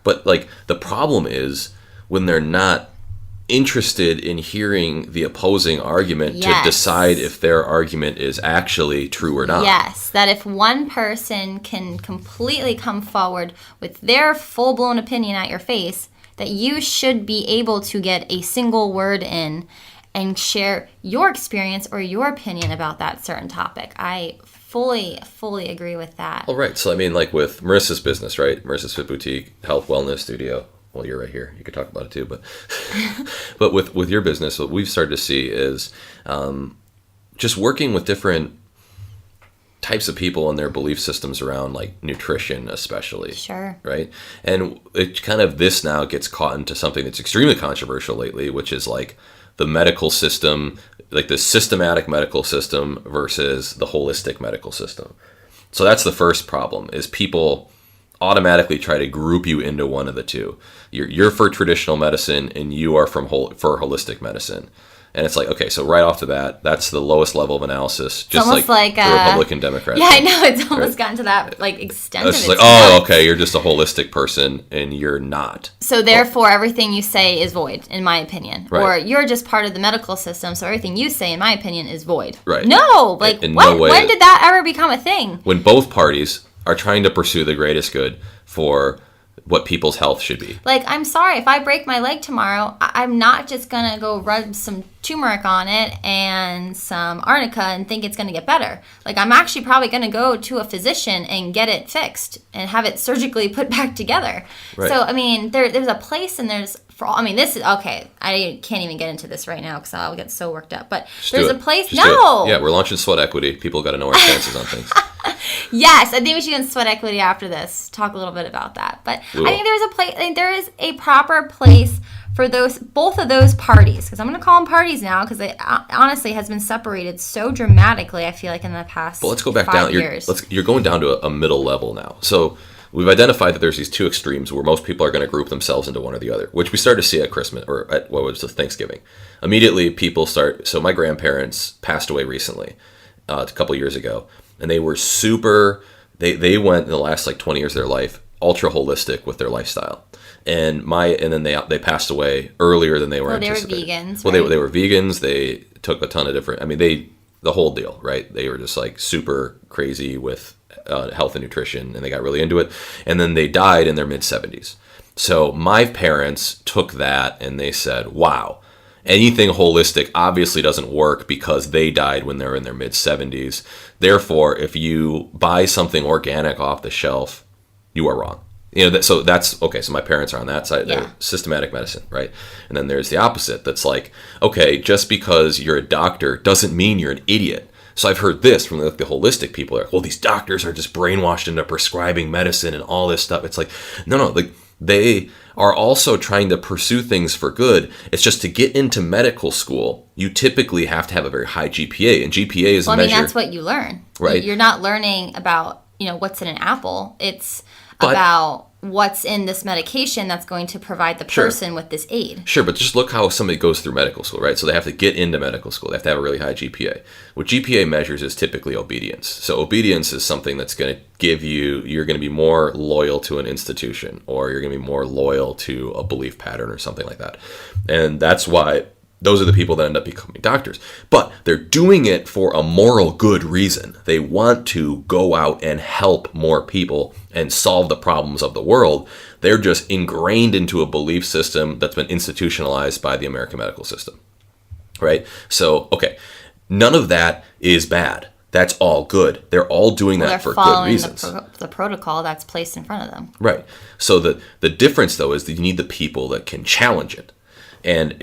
But like the problem is when they're not interested in hearing the opposing argument to decide if their argument is actually true or not. Yes, that if one person can completely come forward with their full-blown opinion at your face, that you should be able to get a single word in and share your experience or your opinion about that certain topic. I fully agree with that. All right. So, I mean, like with Marissa's business, right? Marissa's Fit Boutique, Health Wellness Studio. Well, you're right here. You could talk about it too. But but with your business, what we've started to see is just working with different types of people and their belief systems around like nutrition especially. Sure. Right? And it kind of this now gets caught into something that's extremely controversial lately, which is like the medical system, like the systematic medical system versus the holistic medical system. So that's the first problem is people automatically try to group you into one of the two. You're for traditional medicine and you are for holistic medicine. And it's like, okay, so right off the bat, that's the lowest level of analysis, just like the Republican Democrat. Yeah, I know. It's almost gotten to that like extent. It's like, oh, okay, you're just a holistic person and you're not. So therefore, everything you say is void, in my opinion. Right. Or you're just part of the medical system, so everything you say, in my opinion, is void. Right. No, like in what? No way. When did that ever become a thing? When both parties are trying to pursue the greatest good for what people's health should be. Like, I'm sorry, if I break my leg tomorrow, I'm not just going to go rub some turmeric on it and some arnica and think it's going to get better. Like, I'm actually probably going to go to a physician and get it fixed and have it surgically put back together. Right. So, I mean, there's a place and there's, for all, I mean, this is, okay, I can't even get into this right now because I'll get so worked up. But there's a place, no! Yeah, we're launching sweat equity. People got to know our stances on things. Yes, I think we should get into sweat equity after this. Talk a little bit about that. But I think there's a place. I think there is a proper place for both of those parties. Because I'm going to call them parties now. Because it honestly has been separated so dramatically. I feel like in the past. But let's go back 5 down. years. You're going down to a middle level now. So we've identified that there's these two extremes where most people are going to group themselves into one or the other, which we started to see at Christmas or at what was Thanksgiving. Immediately, people start. So my grandparents passed away recently, a couple years ago. And they were super, they went in the last like 20 years of their life, ultra holistic with their lifestyle. And then they passed away earlier than they were anticipated. They were vegans, Well, right? they were vegans. They took a ton of different, I mean, the whole deal, right? They were just like super crazy with health and nutrition and they got really into it. And then they died in their mid 70s. So my parents took that and they said, wow. Anything holistic obviously doesn't work because they died when they're in their mid-70s. Therefore, if you buy something organic off the shelf, you are wrong. You know, so that's okay. So my parents are on that side. Yeah. They're systematic medicine, right? And then there's the opposite. That's like, okay, just because you're a doctor doesn't mean you're an idiot. So I've heard this from the holistic people. Well, these doctors are just brainwashed into prescribing medicine and all this stuff. It's like, no, like they are also trying to pursue things for good. It's just to get into medical school, you typically have to have a very high GPA, and GPA is a measure. That's what you learn. Right. You're not learning about, what's in an apple. It's about what's in this medication that's going to provide the person with this aid. Sure, but just look how somebody goes through medical school, right? So they have to get into medical school. They have to have a really high GPA. What GPA measures is typically obedience. So obedience is something that's going to give you're going to be more loyal to an institution, or you're going to be more loyal to a belief pattern or something like that. And that's why those are the people that end up becoming doctors. But they're doing it for a moral good reason. They want to go out and help more people and solve the problems of the world. They're just ingrained into a belief system that's been institutionalized by the American medical system. Right? So, okay, none of that is bad. That's all good. They're all doing that for good reasons. They're following the protocol that's placed in front of them. Right. So the difference, though, is that you need the people that can challenge it. And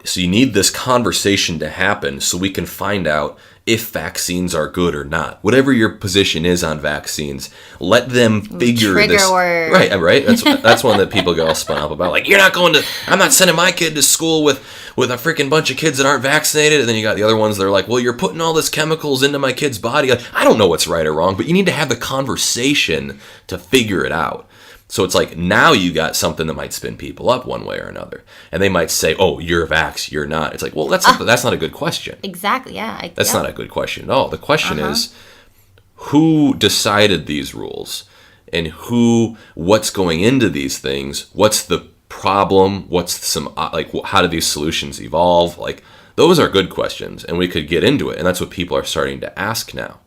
so you need this conversation to happen so we can find out if vaccines are good or not. Whatever your position is on vaccines, let them figure Trigger this. word. Right. That's one that people get all spun up about. Like, I'm not sending my kid to school with a freaking bunch of kids that aren't vaccinated. And then you got the other ones that are like, well, you're putting all this chemicals into my kid's body. Like, I don't know what's right or wrong, but you need to have the conversation to figure it out. So it's like now you got something that might spin people up one way or another. And they might say, oh, you're vax, you're not. It's like, well, that's not a good question. Exactly, yeah. That's not a good question at all. The question is, who decided these rules? And what's going into these things? What's the problem? How do these solutions evolve? Like, those are good questions, and we could get into it. And that's what people are starting to ask now.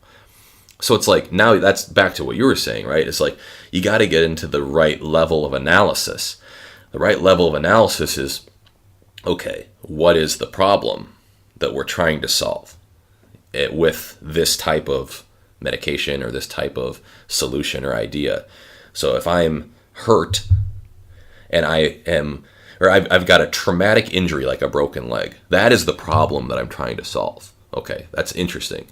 So it's like, now that's back to what you were saying, right? It's like, you got to get into the right level of analysis. The right level of analysis is, okay, what is the problem that we're trying to solve with this type of medication or this type of solution or idea? So if I'm hurt and I've got a traumatic injury like a broken leg, that is the problem that I'm trying to solve. Okay, that's interesting.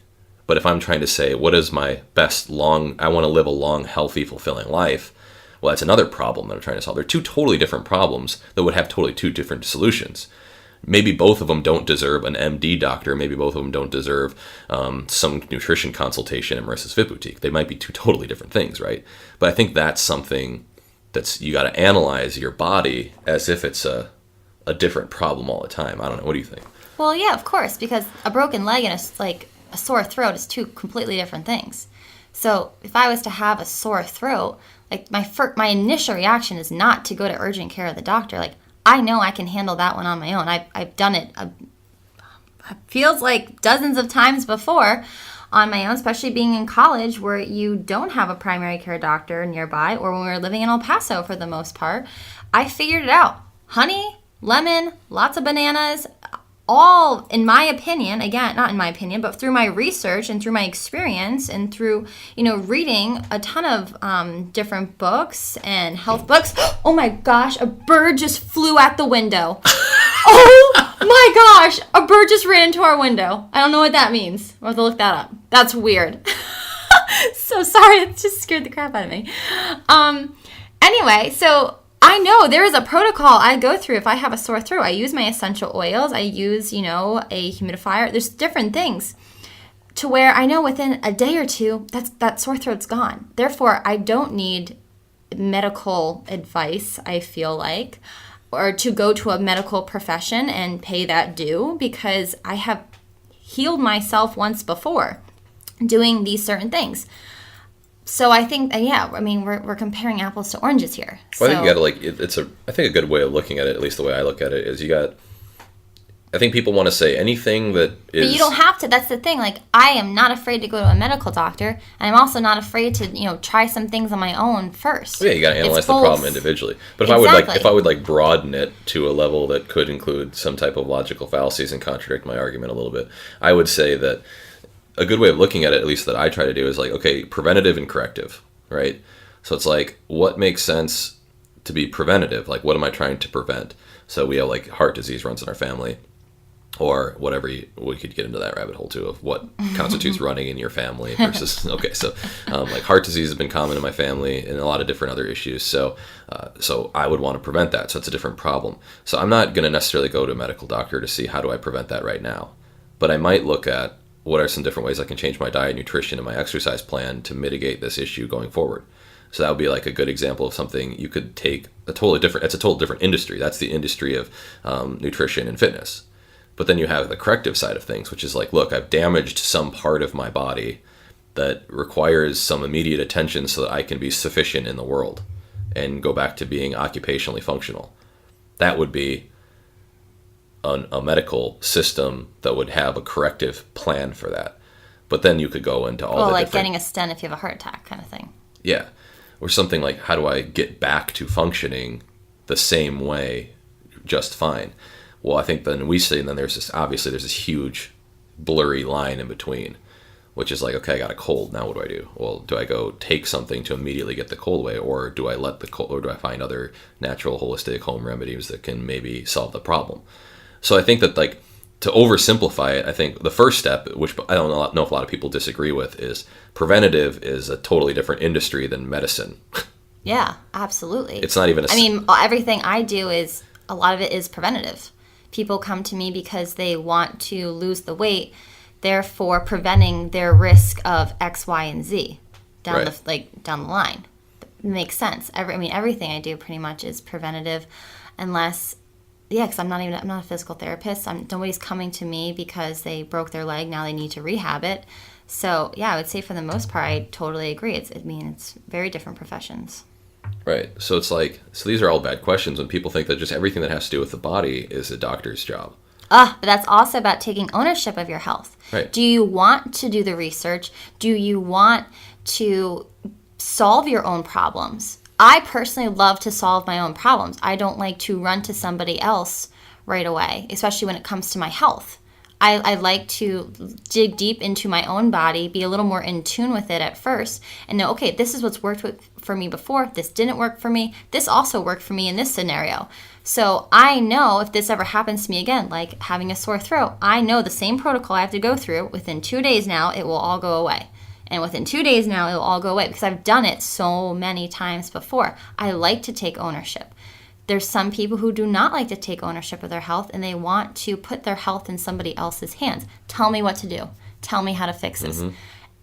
But if I'm trying to say, what is my I want to live a long, healthy, fulfilling life, well, that's another problem that I'm trying to solve. They're two totally different problems that would have totally two different solutions. Maybe both of them don't deserve an MD doctor. Maybe both of them don't deserve some nutrition consultation in Marissa's Fit Boutique. They might be two totally different things, right? But I think that's something you got to analyze your body as if it's a different problem all the time. I don't know. What do you think? Well, yeah, of course, because a broken leg and a sore throat is two completely different things. So if I was to have a sore throat, like my initial reaction is not to go to urgent care of the doctor. Like, I know I can handle that one on my own. I've done it. It feels like dozens of times before on my own, especially being in college where you don't have a primary care doctor nearby, or when we were living in El Paso for the most part. I figured it out. Honey, lemon, lots of bananas, all, in my opinion, again, not in my opinion, but through my research and through my experience and through, reading a ton of different books and health books. Oh my gosh, a bird just flew at the window. Oh my gosh, a bird just ran into our window. I don't know what that means. We'll have to look that up. That's weird. So sorry, it just scared the crap out of me. Anyway, so I know there is a protocol I go through if I have a sore throat. I use my essential oils. I use, a humidifier. There's different things to where I know within a day or two, that sore throat's gone. Therefore, I don't need medical advice, I feel like, or to go to a medical profession and pay that due, because I have healed myself once before doing these certain things. So I think, we're comparing apples to oranges here. Well, I think you gotta I think a good way of looking at it, at least the way I look at it, is I think people want to say anything that is... But you don't have to. That's the thing. Like, I am not afraid to go to a medical doctor, and I'm also not afraid to, try some things on my own first. Well, yeah, you gotta analyze the problem individually. But if I would broaden it to a level that could include some type of logical fallacies and contradict my argument a little bit, I would say that a good way of looking at it, at least that I try to do, is preventative and corrective, right? So it's what makes sense to be preventative? What am I trying to prevent? So we have heart disease runs in our family, or whatever. We could get into that rabbit hole too of what constitutes running in your family versus heart disease has been common in my family and a lot of different other issues. So I would want to prevent that. So it's a different problem. So I'm not going to necessarily go to a medical doctor to see how do I prevent that right now, but I might look at what are some different ways I can change my diet, nutrition, and my exercise plan to mitigate this issue going forward. So that would be a good example of something you could take it's a totally different industry. That's the industry of nutrition and fitness. But then you have the corrective side of things, which is look, I've damaged some part of my body that requires some immediate attention so that I can be sufficient in the world and go back to being occupationally functional. That would be a medical system that would have a corrective plan for that. But then you could go into all the different... getting a stent if you have a heart attack kind of thing. Yeah. Or something like, how do I get back to functioning the same way just fine? Well, I think then there's this huge blurry line in between, which is okay, I got a cold, now what do I do? Well, do I go take something to immediately get the cold away, or do I find other natural holistic home remedies that can maybe solve the problem? So I think that to oversimplify it, I think the first step, which I don't know if a lot of people disagree with, is preventative is a totally different industry than medicine. Yeah, absolutely. It's not even everything I do is, a lot of it is preventative. People come to me because they want to lose the weight, therefore preventing their risk of X, Y, and Z down the line. makes sense. Everything I do pretty much is preventative, unless, because I'm not a physical therapist. Nobody's coming to me because they broke their leg. Now they need to rehab it. So yeah, I would say for the most part, I totally agree. It's very different professions. Right. So it's like, these are all bad questions when people think that just everything that has to do with the body is a doctor's job. But that's also about taking ownership of your health. Right. Do you want to do the research? Do you want to solve your own problems? I personally love to solve my own problems. I don't like to run to somebody else right away, especially when it comes to my health. I like to dig deep into my own body, be a little more in tune with it at first, and know, okay, this is what's worked for me before. This didn't work for me. This also worked for me in this scenario. So I know if this ever happens to me again, like having a sore throat, I know the same protocol I have to go through. Within 2 days now, it will all go away. And within 2 days now, it will all go away because I've done it so many times before. I like to take ownership. There's some people who do not like to take ownership of their health, and they want to put their health in somebody else's hands. Tell me what to do. Tell me how to fix this.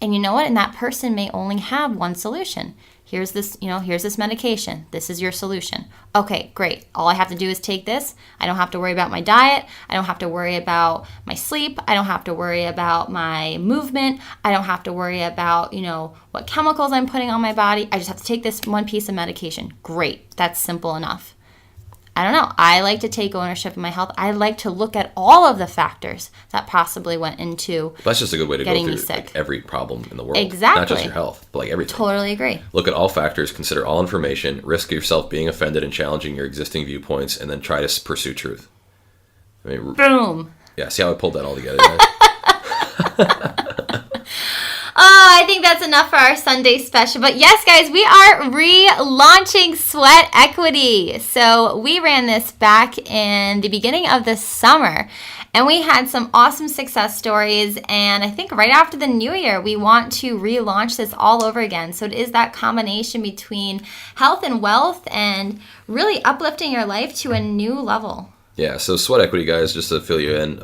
And you know what? And that person may only have one solution. Here's this medication. This is your solution. Okay, great. All I have to do is take this. I don't have to worry about my diet. I don't have to worry about my sleep. I don't have to worry about my movement. I don't have to worry about, what chemicals I'm putting on my body. I just have to take this one piece of medication. Great. That's simple enough. I don't know. I like to take ownership of my health. I like to look at all of the factors that possibly went into That's just a good way to go through sick. Every problem in the world. Exactly. Not just your health, but like everything. Totally agree. Look at all factors, consider all information, risk yourself being offended and challenging your existing viewpoints, and then try to pursue truth. Boom. Yeah, see how I pulled that all together? I think that's enough for our Sunday special. But yes, guys, we are relaunching Sweat Equity. So we ran this back in the beginning of the summer, and we had some awesome success stories. And I think right after the new year, we want to relaunch this all over again. So it is that combination between health and wealth and really uplifting your life to a new level. Yeah, so Sweat Equity, guys, just to fill you in,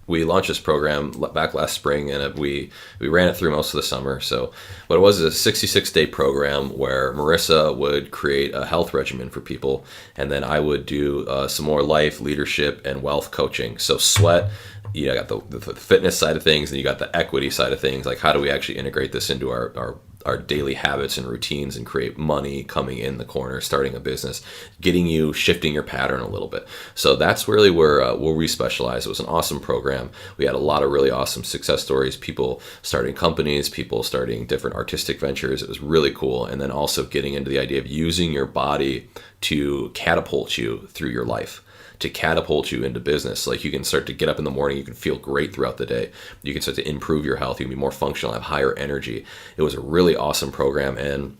we launched this program back last spring, and we ran it through most of the summer. So what it was is a 66-day program where Marissa would create a health regimen for people, and then I would do some more life, leadership, and wealth coaching. So Sweat, you got the fitness side of things, and you got the equity side of things. Like, how do we actually integrate this into our daily habits and routines and create money coming in the corner, starting a business, shifting your pattern a little bit. So that's really where we specialize. It was an awesome program. We had a lot of really awesome success stories, people starting companies, people starting different artistic ventures. It was really cool. And then also getting into the idea of using your body to catapult you through your life, to catapult you into business. Like, you can start to get up in the morning, you can feel great throughout the day. You can start to improve your health, you can be more functional, have higher energy. It was a really awesome program, and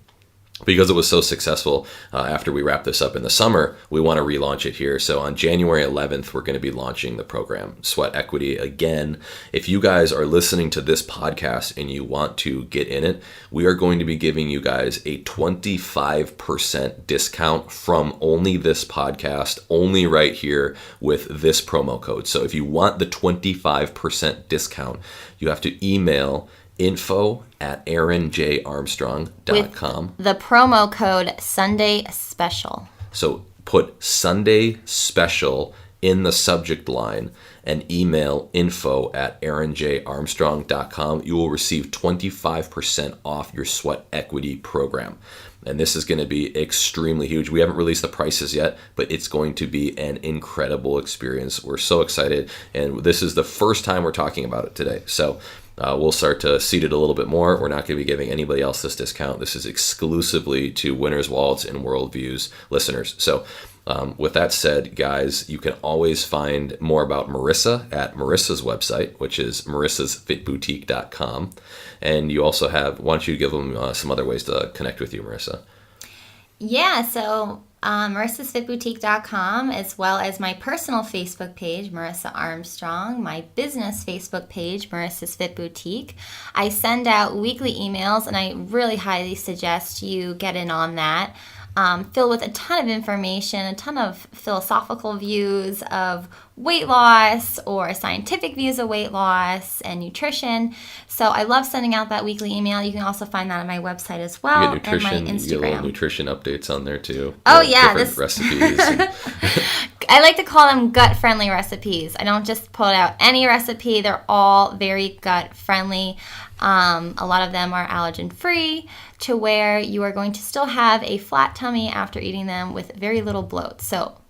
because it was so successful, after we wrap this up in the summer, we want to relaunch it here. So on January 11th, we're going to be launching the program, Sweat Equity. Again, if you guys are listening to this podcast and you want to get in it, we are going to be giving you guys a 25% discount from only this podcast, only right here with this promo code. So if you want the 25% discount, you have to email info@aaronjarmstrong.com. With the promo code Sunday Special. So put Sunday Special in the subject line and email info@aaronjarmstrong.com. You will receive 25% off your Sweat Equity program. And this is going to be extremely huge. We haven't released the prices yet, but it's going to be an incredible experience. We're so excited. And this is the first time we're talking about it today. So we'll start to seed it a little bit more. We're not going to be giving anybody else this discount. This is exclusively to Winners, Wallets, and Worldviews listeners. So with that said, guys, you can always find more about Marissa at Marissa's website, which is marissasfitboutique.com. And you also have, why don't you give them some other ways to connect with you, Marissa? Yeah, so marissasfitboutique.com, as well as my personal Facebook page, Marissa Armstrong, my business Facebook page, Marissa's Fit Boutique. I send out weekly emails, and I really highly suggest you get in on that. filled with a ton of information, a ton of philosophical views of weight loss or scientific views of weight loss and nutrition. So I love sending out that weekly email. You can also find that on my website as well, You get nutrition, and my you get little Instagram. nutrition updates on there too. Oh, yeah, different recipes. I like to call them gut-friendly recipes. I don't just put out any recipe. They're all very gut-friendly. A lot of them are allergen-free, to where you are going to still have a flat tummy after eating them with very little bloat. So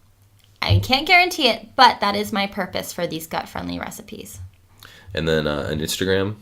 I can't guarantee it, but that is my purpose for these gut-friendly recipes. And then on Instagram,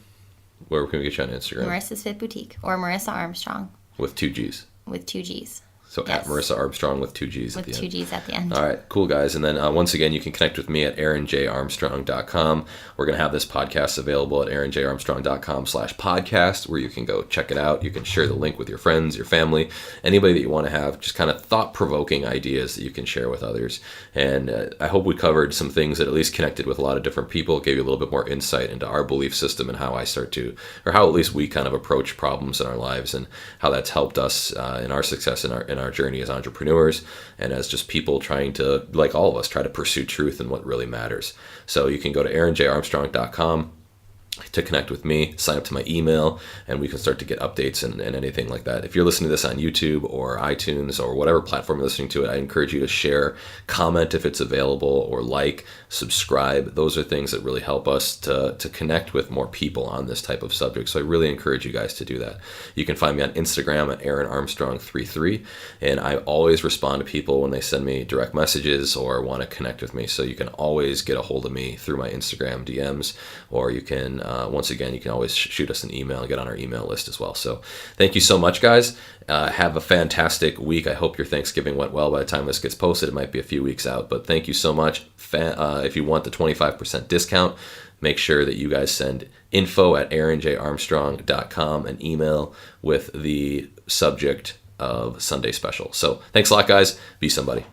where can we get you on Instagram? Marissa's Fit Boutique, or Marissa Armstrong With 2 G's. with 2 G's. So Yes. at Marissa Armstrong with 2 G's at With the 2 end. G's at the end. All right, cool guys. And then once again, you can connect with me at aaronjarmstrong.com. We're going to have this podcast available at aaronjarmstrong.com/podcast, where you can go check it out. You can share the link with your friends, your family, anybody that you want to have just kind of thought-provoking ideas that you can share with others. And I hope we covered some things that at least connected with a lot of different people, gave you a little bit more insight into our belief system and how I start to, or how at least we kind of approach problems in our lives, and how that's helped us in our success in our journey as entrepreneurs, and as just people trying to, like all of us, try to pursue truth and what really matters. So you can go to aaronjarmstrong.com to connect with me, sign up to my email, and we can start to get updates and anything like that. If you're listening to this on YouTube or iTunes or whatever platform you're listening to it, I encourage you to share, comment if it's available, or like, subscribe. Those are things that really help us to connect with more people on this type of subject. So I really encourage you guys to do that. You can find me on Instagram at AaronArmstrong33, and I always respond to people when they send me direct messages or want to connect with me. So you can always get a hold of me through my Instagram DMs, or you can once again, you can always shoot us an email and get on our email list as well. So thank you so much, guys. Have a fantastic week. I hope your Thanksgiving went well. By the time this gets posted, it might be a few weeks out, but thank you so much. If you want the 25% discount, make sure that you guys send info@aaronjarmstrong.com, an email with the subject of Sunday Special. So thanks a lot, guys. Be somebody.